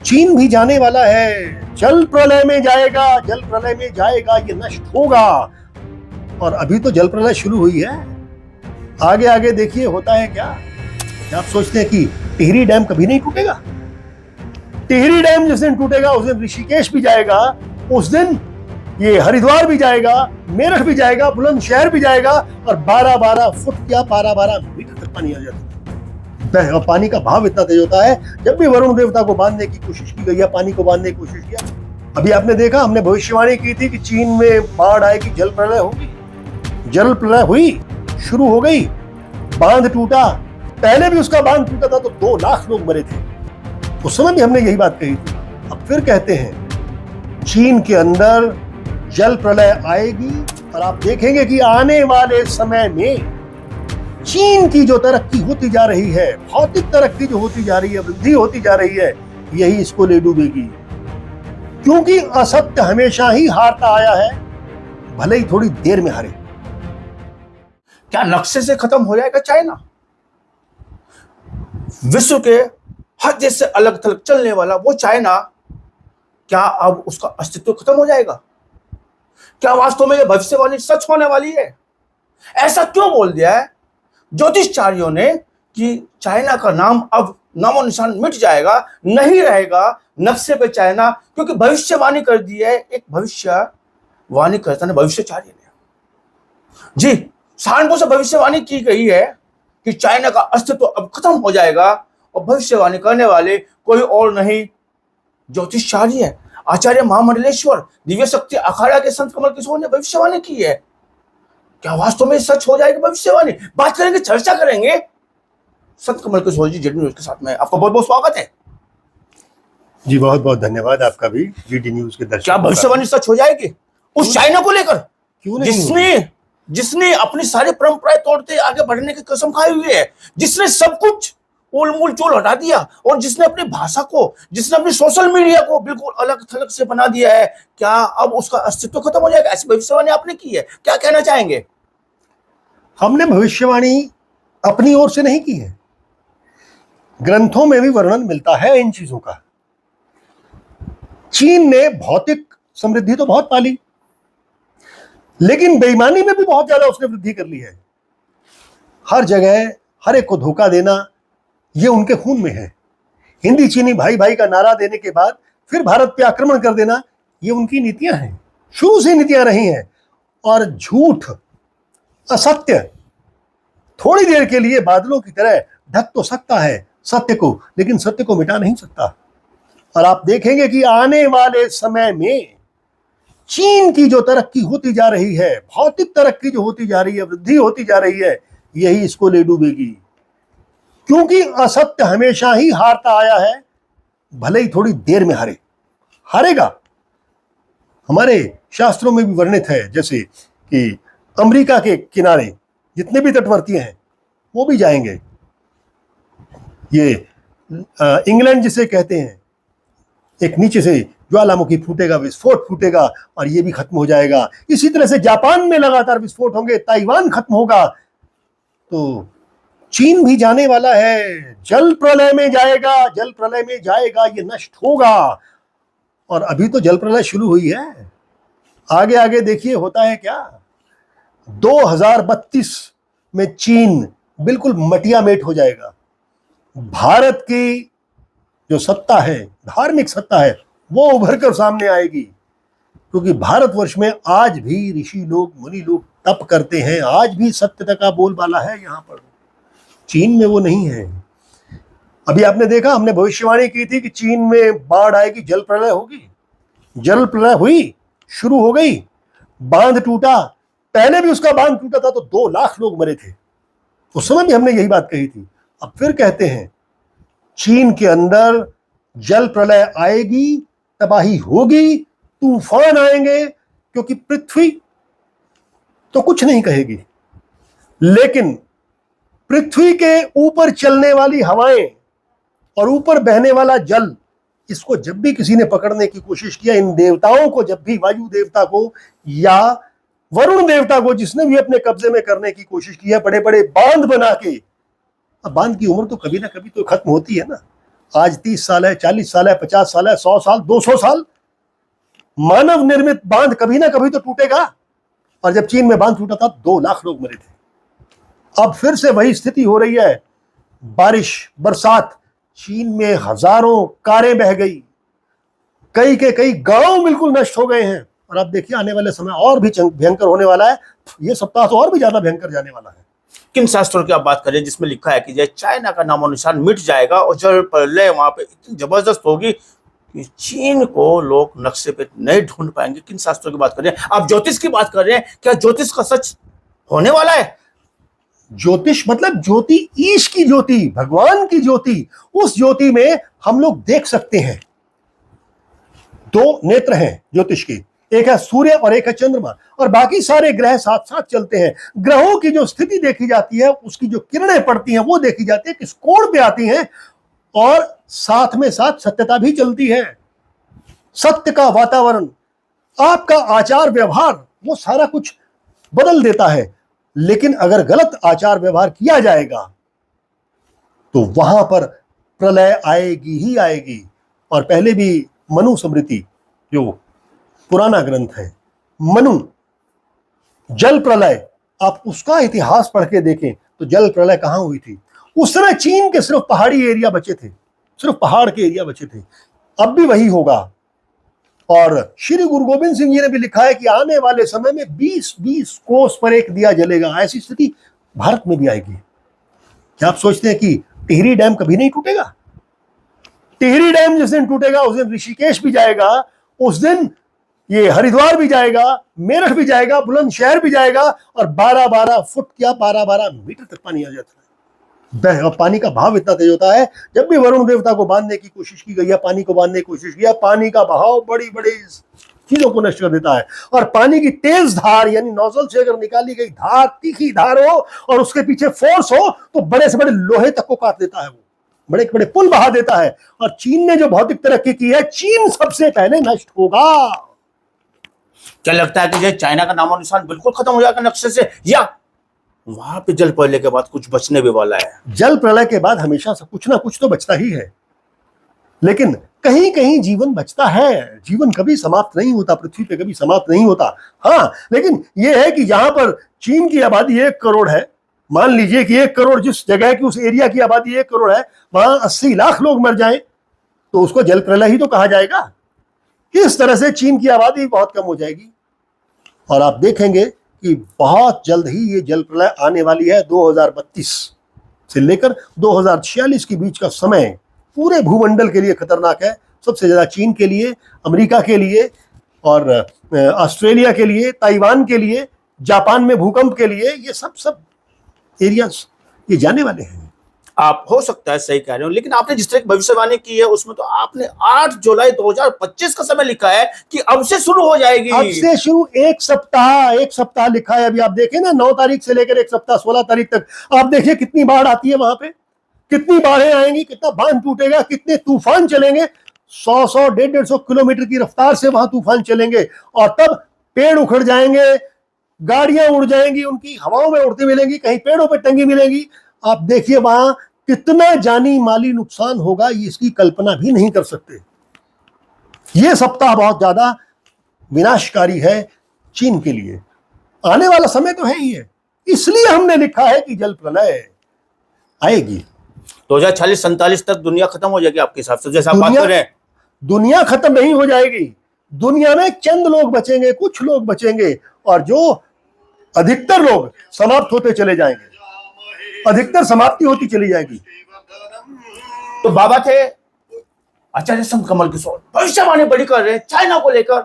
चीन भी जाने वाला है, जल प्रलय में जाएगा, जल प्रलय में जाएगा, ये नष्ट होगा। और अभी तो जल प्रलय शुरू हुई है, आगे आगे देखिए होता है क्या। आप सोचते हैं कि टिहरी डैम कभी नहीं टूटेगा? टिहरी डैम जिस दिन टूटेगा उस दिन ऋषिकेश भी जाएगा, उस दिन ये हरिद्वार भी जाएगा, मेरठ भी जाएगा, बुलंदशहर भी जाएगा, और 12-12 फुट या 12-12 मीटर तक पानी आ जाता है। और पानी का भाव इतना तेज होता है, जब भी वरुण देवता को बांधने की कोशिश की गई है, पानी को बांधने की कोशिश किया, अभी आपने देखा, हमने भविष्यवाणी की थी कि चीन में बाढ़ आएगी, जल प्रलय होगी। जल प्रलय हुई, शुरू हो गई, बांध टूटा। पहले भी उसका बांध टूटा था तो 2 लाख लोग मरे थे, उस समय भी हमने यही बात कही थी। अब फिर कहते हैं चीन के अंदर जल प्रलय आएगी, और आप देखेंगे कि आने वाले समय में चीन की जो तरक्की होती जा रही है, भौतिक तरक्की जो होती जा रही है, वृद्धि होती जा रही है, यही इसको ले डूबेगी। क्योंकि असत्य हमेशा ही हारता आया है, भले ही थोड़ी देर में हारे। क्या नक्शे से खत्म हो जाएगा चाइना? विश्व के हर देश से अलग थलग चलने वाला वो चाइना, क्या अब उसका अस्तित्व खत्म हो जाएगा? क्या वास्तव में यह भविष्यवाणी सच होने वाली है? ऐसा क्यों बोल दिया है ज्योतिषचार्यों ने कि चाइना का नाम अब नामो निशान मिट जाएगा, नहीं रहेगा नक्शे पे चाइना, क्योंकि भविष्यवाणी कर दी है एक भविष्यवाणी करता ने, भविष्यचार्य ने। जी, सहारनपुर से भविष्यवाणी की गई है कि चाइना का अस्तित्व अब खत्म हो जाएगा, और भविष्यवाणी करने वाले कोई और नहीं, ज्योतिषचार्य है आचार्य महामंडलेश्वर दिव्य शक्ति अखाड़ा के संत कमल किशोर ने भविष्यवाणी की है। क्या वास्तव में सच हो जाएगी भविष्यवाणी? बात करेंगे, चर्चा करेंगे संत कमल किशोर जी जीडी न्यूज के साथ में। आपका बहुत बहुत स्वागत है जी। बहुत बहुत धन्यवाद आपका भी, जीडी न्यूज के दर्शक। क्या भविष्यवाणी सच हो जाएगी उस चाइना को लेकर, क्यों नहीं? जिसने अपनी सारी परंपराएं तोड़ते आगे बढ़ने की कसम खाई हुई है, जिसने सब कुछ उलमूल चोल हटा दिया, और जिसने अपनी भाषा को, जिसने अपनी सोशल मीडिया को बिल्कुल अलग थलग से बना दिया है, क्या अब उसका अस्तित्व खत्म हो जाएगा? ऐसी भविष्यवाणी आपने की है, क्या कहना चाहेंगे? हमने भविष्यवाणी अपनी ओर से नहीं की है, ग्रंथों में भी वर्णन मिलता है इन चीजों का। चीन ने भौतिक समृद्धि तो बहुत पाली, लेकिन बेईमानी में भी बहुत ज्यादा उसने वृद्धि कर ली है। हर जगह हर एक को धोखा देना, ये उनके खून में है। हिंदी चीनी भाई भाई का नारा देने के बाद फिर भारत पे आक्रमण कर देना, ये उनकी नीतियां हैं, शुरू से नीतियां रही हैं। और झूठ, असत्य थोड़ी देर के लिए बादलों की तरह ढक तो सकता है सत्य को, लेकिन सत्य को मिटा नहीं सकता। और आप देखेंगे कि आने वाले समय में चीन की जो तरक्की होती जा रही है, भौतिक तरक्की जो होती जा रही है, वृद्धि होती जा रही है, यही इसको ले डूबेगी। क्योंकि असत्य हमेशा ही हारता आया है, भले ही थोड़ी देर में हारेगा। हमारे शास्त्रों में भी वर्णित है, जैसे कि अमेरिका के किनारे जितने भी तटवर्ती हैं वो भी जाएंगे। ये इंग्लैंड जिसे कहते हैं, एक नीचे से ज्वालामुखी फूटेगा, विस्फोट फूटेगा, और ये भी खत्म हो जाएगा। इसी तरह से जापान में लगातार विस्फोट होंगे, ताइवान खत्म होगा। तो चीन भी जाने वाला है, जल प्रलय में जाएगा, जल प्रलय में जाएगा, ये नष्ट होगा। और अभी तो जल प्रलय शुरू हुई है, आगे आगे देखिए होता है क्या। 2032 में चीन बिल्कुल मटियामेट हो जाएगा। भारत की जो सत्ता है, धार्मिक सत्ता है, वो उभर कर सामने आएगी। क्योंकि भारतवर्ष में आज भी ऋषि लोग, मुनि लोग तप करते हैं, आज भी सत्यता का बोलबाला है यहाँ पर। चीन में वो नहीं है। अभी आपने देखा, हमने भविष्यवाणी की थी कि चीन में बाढ़ आएगी, जल प्रलय होगी। जल प्रलय हुई, शुरू हो गई, बांध टूटा। पहले भी उसका बांध टूटा था तो 2 लाख लोग मरे थे, उस समय भी हमने यही बात कही थी। अब फिर कहते हैं चीन के अंदर जल प्रलय आएगी, तबाही होगी, तूफान आएंगे, क्योंकि पृथ्वी तो कुछ नहीं कहेगी, लेकिन पृथ्वी के ऊपर चलने वाली हवाएं और ऊपर बहने वाला जल, इसको जब भी किसी ने पकड़ने की कोशिश किया, इन देवताओं को, जब भी वायु देवता को या वरुण देवता को जिसने भी अपने कब्जे में करने की कोशिश की है, बड़े बड़े बांध बना के, अब बांध की उम्र तो कभी ना कभी तो खत्म होती है ना। आज 30 साल है, 40 साल है, 50 साल है, 100 साल, 200 साल, मानव निर्मित बांध कभी ना कभी तो टूटेगा। और जब चीन में बांध टूटा था 2 लाख लोग मरे थे। अब फिर से वही स्थिति हो रही है। बारिश, बरसात, चीन में हजारों कारें बह गई, कई के कई गांव बिल्कुल नष्ट हो गए हैं। और आप देखिए आने वाले समय और भी भयंकर होने वाला है। ये सप्ताह तो और भी ज्यादा भयंकर जाने वाला है। किन शास्त्रों की आप बात करें जिसमें लिखा है कि जय चाइना का नामो निशान मिट जाएगा और जल प्रलय वहां पे इतनी जबरदस्त होगी कि चीन को लोग नक्शे पे नहीं ढूंढ पाएंगे? किन शास्त्रों की बात कर रहे हैं आप? ज्योतिष की बात कर रहे हैं, क्या ज्योतिष का सच होने वाला है? ज्योतिष मतलब ज्योति, ईश की ज्योति, भगवान की ज्योति। उस ज्योति में हम लोग देख सकते हैं। 2 नेत्र हैं ज्योतिष के, एक है सूर्य और एक है चंद्रमा, और बाकी सारे ग्रह साथ साथ चलते हैं। ग्रहों की जो स्थिति देखी जाती है, उसकी जो किरणें पड़ती हैं वो देखी जाती है, किस कोण पे आती हैं, और साथ में साथ सत्यता भी चलती है। सत्य का वातावरण, आपका आचार व्यवहार, वो सारा कुछ बदल देता है। लेकिन अगर गलत आचार व्यवहार किया जाएगा तो वहां पर प्रलय आएगी ही आएगी। और पहले भी मनु स्मृति, जो पुराना ग्रंथ है, मनु जल प्रलय, आप उसका इतिहास पढ़ के देखें तो जल प्रलय कहां हुई थी। उस समय चीन के सिर्फ पहाड़ी एरिया बचे थे, सिर्फ पहाड़ के एरिया बचे थे। अब भी वही होगा। और श्री गुरु गोविंद सिंह जी ने भी लिखा है कि आने वाले समय में 20-20 कोस पर एक दिया जलेगा। ऐसी स्थिति भारत में भी आएगी। क्या आप सोचते हैं कि टिहरी डैम कभी नहीं टूटेगा? टिहरी डैम जिस दिन टूटेगा उस दिन ऋषिकेश भी जाएगा, उस दिन ये हरिद्वार भी जाएगा, मेरठ भी जाएगा, बुलंदशहर भी जाएगा, और 12-12 फुट या 12-12 मीटर तक पानी आ जाता है। पानी का भाव इतना तेज होता है। जब भी वरुण देवता को बांधने की कोशिश की गई है, पानी को बांधने की कोशिश की है, पानी का बहाव बड़ी बड़ी चीजों को नष्ट कर देता है। और पानी की तेज धार, यानी नोजल से अगर निकाली गई धार, तीखी धार हो और उसके पीछे फोर्स हो तो बड़े से बड़े लोहे तक को काट देता है, वो बड़े बड़े पुल बहा देता है। और चीन ने जो भौतिक तरक्की की है, चीन सबसे पहले नष्ट होगा। क्या लगता है कि चाइना का नामो निशान बिल्कुल खत्म हो जाएगा नक्शे से, या वहां पे जल प्रलय के बाद कुछ बचने भी वाला है? जल प्रलय के बाद हमेशा से कुछ ना कुछ तो बचता ही है, लेकिन कहीं कहीं जीवन बचता है। जीवन कभी समाप्त नहीं होता, पृथ्वी पे कभी समाप्त नहीं होता। हाँ, लेकिन यह है कि जहां पर चीन की आबादी 1 करोड़ है, मान लीजिए कि 1 करोड़ जिस जगह की, उस एरिया की आबादी 1 करोड़ है, वहां 80 लाख लोग मर जाएं तो उसको जल प्रलय ही तो कहा जाएगा। इस तरह से चीन की आबादी बहुत कम हो जाएगी। और आप देखेंगे कि बहुत जल्द ही ये जल प्रलय आने वाली है। 2032 से लेकर 2046 के बीच का समय पूरे भूमंडल के लिए खतरनाक है। सबसे ज्यादा चीन के लिए, अमेरिका के लिए, और ऑस्ट्रेलिया के लिए, ताइवान के लिए, जापान में भूकंप के लिए, ये सब एरियाज ये जाने वाले हैं। आप हो सकता है सही कह रहे हो, लेकिन आपने जिस तरह की भविष्यवाणी की है उसमें तो आपने 8 जुलाई 2025 का समय लिखा है कि अब से शुरू हो जाएगी। अब से शुरू, एक सप्ताह लिखा है। अभी आप देखें ना, 9 तारीख से लेकर एक सप्ताह 16 तारीख तक, आप देखिए कितनी बाढ़ आती है वहां पे, कितनी बाढ़ें आएंगी, कितना बांध टूटेगा, कितने तूफान चलेंगे। 100-100, 150-150 किलोमीटर की रफ्तार से वहां तूफान चलेंगे, और तब पेड़ उखड़ जाएंगे, गाड़ियां उड़ जाएंगी, उनकी हवाओं में उड़ती मिलेंगी, कहीं पेड़ों पर टंगी मिलेंगी। आप देखिए वहां कितना जानी माली नुकसान होगा, ये इसकी कल्पना भी नहीं कर सकते। यह सप्ताह बहुत ज्यादा विनाशकारी है चीन के लिए। आने वाला समय तो है ही है, इसलिए हमने लिखा है कि जल प्रलय आएगी। 2046-47 तक दुनिया खत्म हो जाएगी आपके हिसाब से, जैसा आप बात कर रहे हैं? दुनिया खत्म नहीं हो जाएगी। दुनिया में चंद लोग बचेंगे, कुछ लोग बचेंगे, और जो अधिकतर लोग समाप्त होते चले जाएंगे, अधिकतर समाप्ति होती चली जाएगी। तो बाबा थे आचार्य संत कमल किशोर, भविष्यवाणी बड़ी कर रहे हैं चाइना को लेकर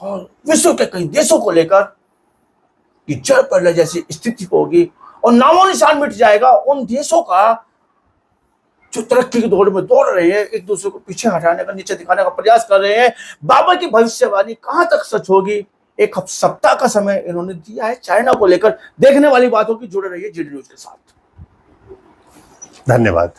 और विश्व के कई देशों को लेकर कि जल प्रलय जैसी स्थिति होगी और नामो निशान मिट जाएगा उन देशों का जो तरक्की की दौड़ में दौड़ रहे हैं, एक दूसरे को पीछे हटाने का, नीचे दिखाने का प्रयास कर रहे हैं। बाबा की भविष्यवाणी कहां तक सच होगी, एक सप्ताह का समय इन्होंने दिया है चाइना को लेकर। देखने वाली बातों की जुड़े रहिए जीडी न्यूज के साथ। धन्यवाद।